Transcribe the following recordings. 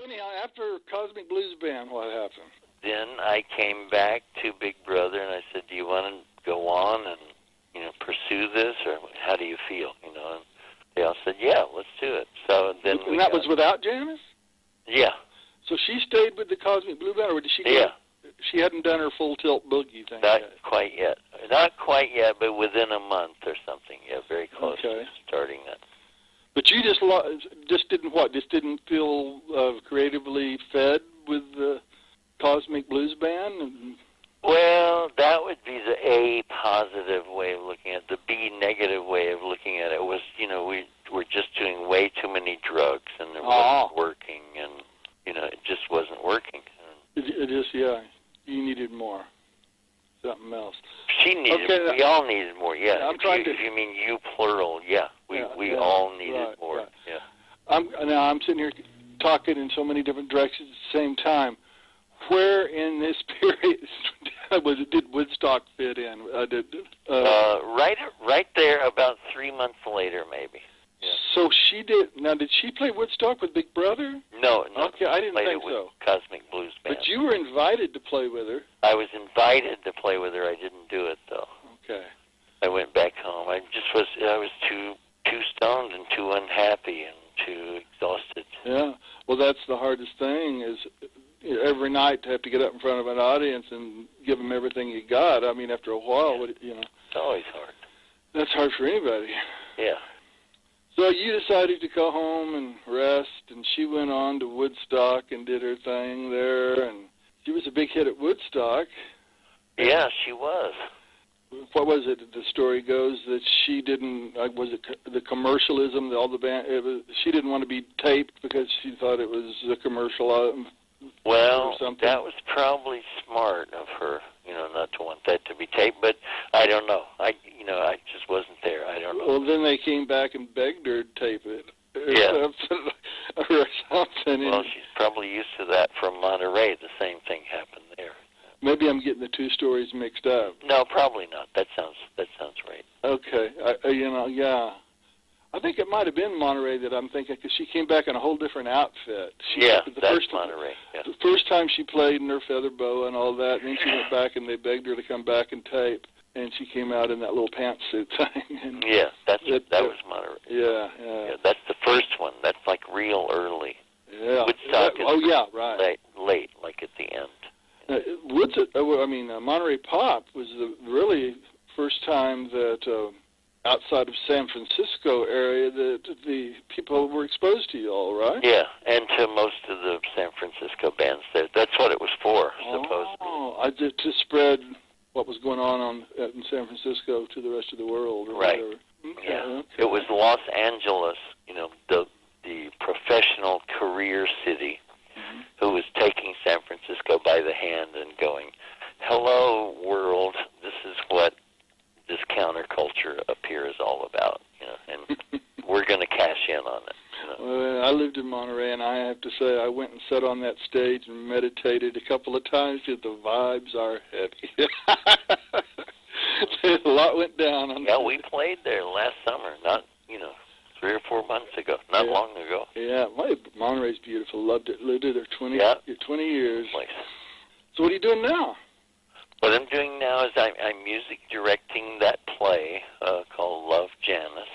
anyhow, after Cosmic Blues Band, what happened? Then I came back to Big Brother, and I said, do you want to go on and, pursue this, or how do you feel, And they all said, yeah, let's do it. So then And that was without Janis? Yeah. So she stayed with the Cosmic Blue Band, or did she go? Yeah. She hadn't done her full tilt boogie thing Not yet. quite yet. Not quite yet, but within a month or something. Yeah, very close Okay. to starting that. But you just didn't what? Just didn't feel creatively fed with the Cosmic Blues Band? Well, that would be the A positive way of looking at it. The B negative way of looking at it was, we were just doing way too many drugs, and it wasn't working, and, it just wasn't working. It just, yeah, you needed more. Something else. She needed, we all needed more, yeah. If you mean you plural, yeah. We all needed more, yeah. I'm sitting here talking in so many different directions at the same time. Where in this period did Woodstock fit in? Right there, about 3 months later, maybe. Yeah. So she did. Now, did she play Woodstock with Big Brother? No. Okay, I didn't think so. Cosmic Blues Band. But you were invited to play with her. I was invited to play with her. I didn't do it though. Okay. I went back home. I was too stoned and too unhappy and too exhausted. Yeah. Well, that's the hardest thing is every night to have to get up in front of an audience and give them everything you got. I mean, after a while, It's always hard. That's hard for anybody. Yeah. So you decided to go home and rest, and she went on to Woodstock and did her thing there, and she was a big hit at Woodstock. Yeah, she was. What was it? The story goes that she didn't. Was it the commercialism? All the band. She didn't want to be taped because she thought it was a commercial. Well, that was probably smart of her, not to want that to be taped. But I don't know. I just wasn't there. I don't know. Well, then they came back and begged her to tape it. Yeah. Or something. Well, she's probably used to that from Monterey. The same thing happened there. Maybe I'm getting the two stories mixed up. No, probably not. That sounds right. Okay. Yeah. I think it might have been Monterey that I'm thinking, because she came back in a whole different outfit. That's Monterey. Yeah. The first time she played in her feather boa and all that, and then she went back and they begged her to come back and tape, and she came out in that little pantsuit thing. And that was Monterey. Yeah. That's the first one. That's like real early. Yeah. Woodstock is right. Late, like at the end. Monterey Pop was the really first time that outside of San Francisco area that the people were exposed to you all, right? Yeah, and to most of the San Francisco bands there. That's what it was for, supposedly. Oh, to spread what was going on in San Francisco to the rest of the world, or right? Whatever. Okay, yeah, okay. It was Los Angeles, the professional career city, who was taking San Francisco by the hand and going, "Hello, world. This is what this counterculture up here is all about, and we're going to cash in on it." Well, I lived in Monterey, and I have to say I went and sat on that stage and meditated a couple of times because the vibes are heavy. A lot went down. We played there last summer, not 3 or 4 months ago, not long ago. Yeah, Monterey's beautiful. Loved it. Lived there 20 years. Place. So what are you doing now? What I'm doing now is I'm music directing that play called Love, Janis.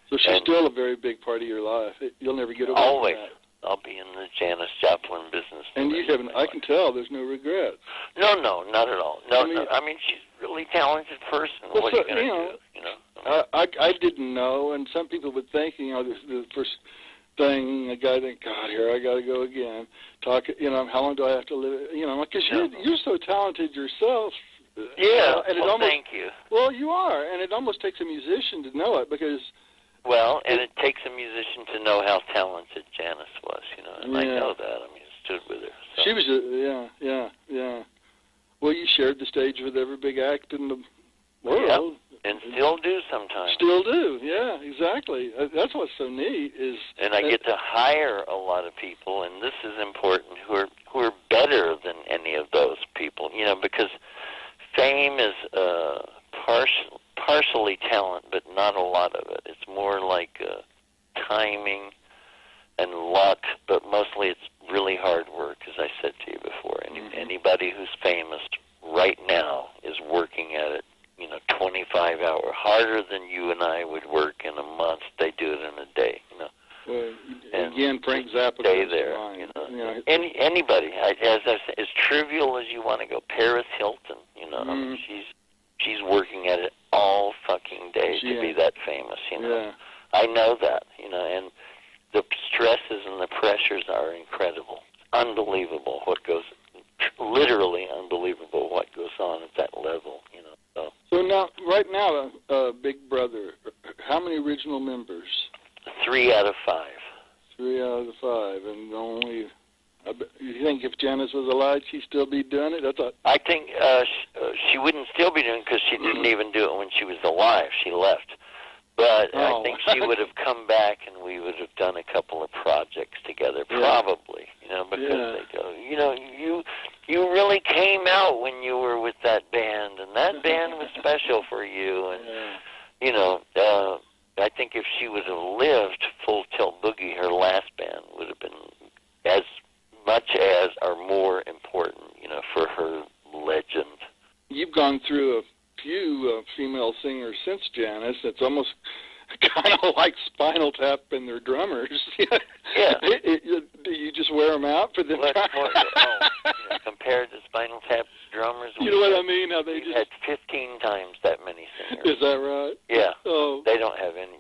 So she's still a very big part of your life. You'll never get away Always. from that. I'll be in the Janis Joplin business. And you haven't, I can tell there's no regret. No, not at all. No. I mean, she's a really talented person. Well, what are you going to do? I didn't know, and some people would think, the first thing, a guy think, God, here I got to go again. How long do I have to live? Because you're so talented yourself. Yeah, and thank you. Well, you are, and it almost takes a musician to know it, because... Well, and it takes a musician to know how talented Janis was, and I know that. I mean, I stood with her. So. She was, yeah. Well, you shared the stage with every big act in the world. Yep. And still do sometimes. Still do, yeah, exactly. That's what's so neat is... And I get to hire a lot of people, and this is important, who are better than any of those people, because fame is partially talent, but not a lot of it. It's more like timing and luck, but mostly it's really hard Somebody who's famous right now is working at it, 25 hours, harder than you and I would work in a month. They do it in a day, Well, and again, Frank Zappa. Stay there, Anybody, as trivial as you want to go. Paris Hilton, she's working at it all fucking day to be that famous, Yeah. I know that, and the stresses and the pressures are incredible. Unbelievable literally unbelievable what goes on at that level, So now, right now, Big Brother, how many original members? 3 out of 5. 3 out of the 5, and only. You think if Janis was alive, she'd still be doing it? I think she wouldn't still be doing it because she didn't even do it when she was alive. She left. But I think she would have come back, and we would have done a couple of projects together, probably. Because they go, you really came out when you were with that band, and that band was special for you, and I think if she would have lived, Full Tilt Boogie, her last band, would have been as much as or more important, for her legend. You've gone through a few female singers since Janis. It's almost kind of like Spinal Tap and their drummers. Yeah. Do you just wear them out for them? Compared to Spinal Tap's drummers, you know what I mean? How they had 15 times that many singers. Is that right? Yeah. Oh. They don't have any.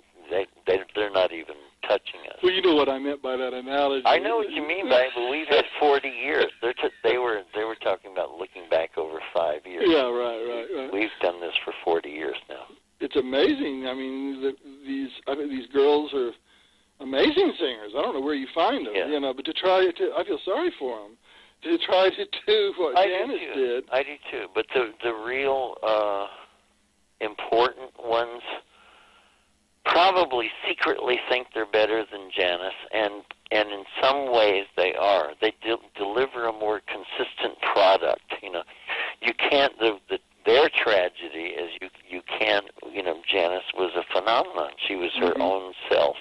They're not even touching us. Well, you know what I meant by that analogy. I know what you mean by it, but we've had 40 years. They were talking about looking back over 5 years. Yeah, right. We've done this for 40 years now. It's amazing. I mean, these girls are amazing singers. I don't know where you find them, but I feel sorry for them. To try to do what Janis did. I do too. But the real important ones probably secretly think they're better than Janis, and in some ways they are. They deliver a more consistent product. You can't. Their tragedy is you can't. Janis was a phenomenon. She was her own self.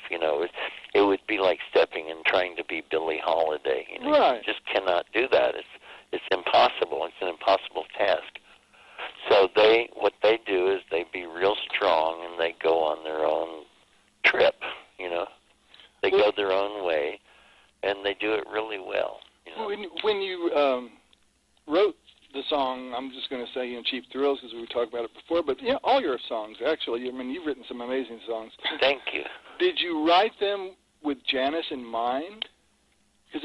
It would be like stepping and trying to be Billie Holiday. Right. You just cannot do that. It's impossible. It's an impossible task. So what they do is they be real strong and they go on their own trip. They go their own way, and they do it really well. When you wrote the song, I'm just going to say, Cheap Thrills, because we talked about it before, but all your songs, actually, I mean, you've written some amazing songs. Thank you. Did you write them with Janis in mind? When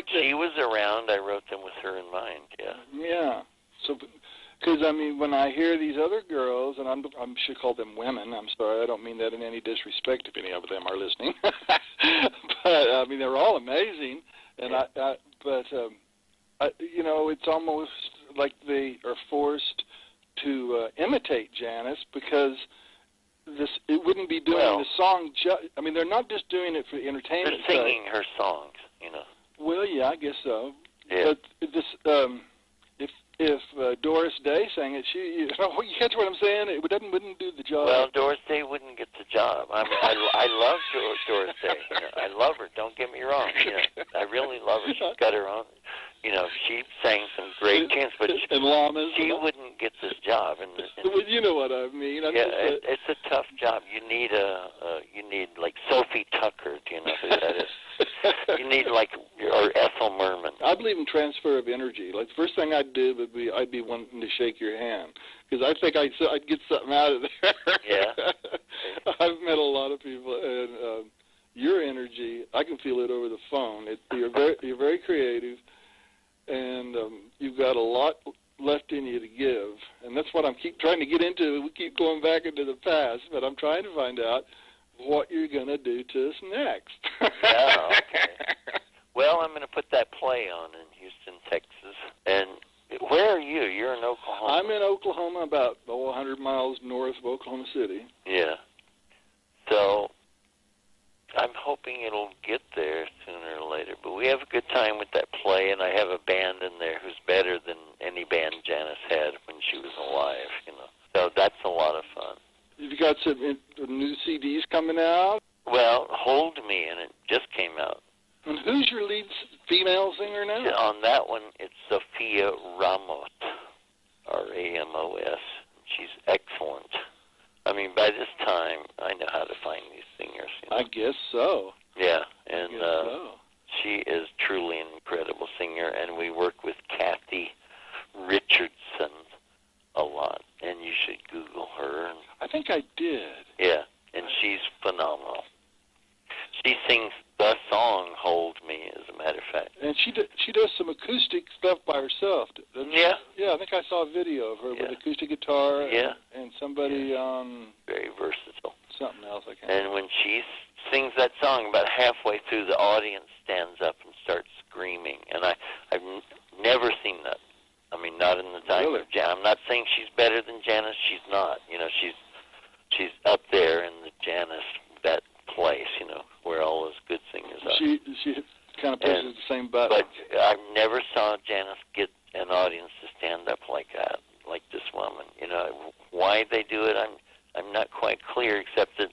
she was around, I wrote them with her in mind, Yeah. So, because, I mean, when I hear these other girls, and I should call them women, I'm sorry, I don't mean that in any disrespect if any of them are listening, but, I mean, they're all amazing, and it's almost like they are forced to imitate Janis because it wouldn't be doing the song. I mean, they're not just doing it for entertainment. They're singing her songs, Well, yeah, I guess so. Yeah. But this, if Doris Day sang it, you catch what I'm saying? It wouldn't do the job. Well, Doris Day wouldn't get the job. I mean, I love Doris Day. I love her. Don't get me wrong. I really love her. She's got her own. She sang some great tunes, but she wouldn't get this job. Well, you know what I mean. It's a tough job. You need like Sophie Tucker. Do you know who that is? You need or Ethel Merman. I believe in transfer of energy. Like the first thing I'd do would be I'd be wanting to shake your hand because I think I'd get something out of there. Yeah. I've met a lot of people, and your energy, I can feel it over the phone. You're very creative, and you've got a lot left in you to give, and that's what I'm keep trying to get into. We keep going back into the past, but I'm trying to find out what you're going to do to us next. Yeah, okay. Well, I'm going to put that play on in Houston, Texas. And where are you? You're in Oklahoma. I'm in Oklahoma, about 100 miles north of Oklahoma City. Yeah. So I'm hoping it'll get there sooner or later. But we have a good time with that play, and I have a band in there who's better than any band Janis had when she was alive, So that's a lot of fun. You've got some new CDs coming out? Well, Hold Me, and it just came out. And who's your lead female singer now? On that one, it's Sophia Ramos, R-A-M-O-S. She's excellent. I mean, by this time, I know how to find these singers. You know? I guess so. Yeah, and so. she is truly an incredible singer, and we work with Kathy Richardson a lot, and you should Google her. And, I think I did. yeah, and she's phenomenal. She sings the song "Hold Me," as a matter of fact. And she does some acoustic stuff by herself. Yeah. Yeah, I think I saw a video of her with acoustic guitar and somebody on... Very versatile. Something else I can't... And when she sings that song, about halfway through, the audience stands up and starts screaming. And I've never seen that. I mean, not in the time of Janis. I'm not saying she's better than Janis. She's not. You know, she's up there in the Janis, that place, you know, where all those good singers are. She kind of pushes the same button. But I never saw Janis get an audience to stand up like that, like this woman. You know, why they do it, I'm not quite clear, except that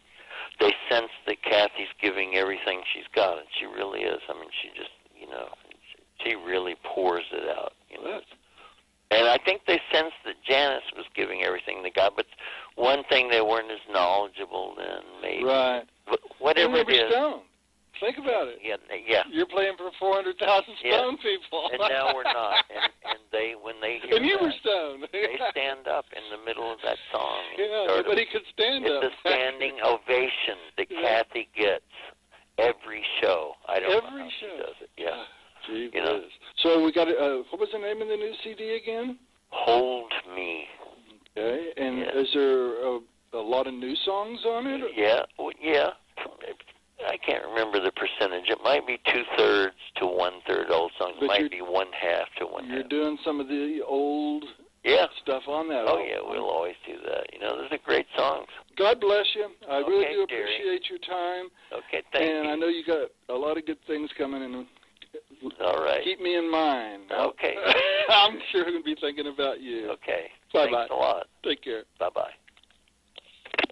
they sense that Kathy's giving everything she's got, and she really is. I mean, she just, you know, she really pours it out, you know. And I think they sensed that Janis was giving everything they got, but one thing, they weren't as knowledgeable then, maybe. Right. But whatever it is. Stone. Think about it. Yeah. You're playing for 400,000 Stone people. And now we're not. And they, when they hear and you that, were Stone. They stand up in the middle of that song. Nobody could stand up. It's a standing ovation that Kathy gets every show. I don't know how she does it. Yeah. Gee, you know. So we got, what was the name of the new CD again? Hold Me. Okay. And is there a lot of new songs on it? Yeah. I can't remember the percentage. It might be 2/3 to 1/3 old songs. It might be 1/2 to 1/2. You're doing some of the old stuff on that. Oh, yeah, we'll always do that. You know, those are great songs. God bless you. I really do appreciate your time. Okay, thank you. And I know you got a lot of good things coming in. All right. Keep me in mind. Okay. I'm sure going to be thinking about you. Okay. Bye-bye. Thanks a lot. Take care. Bye-bye.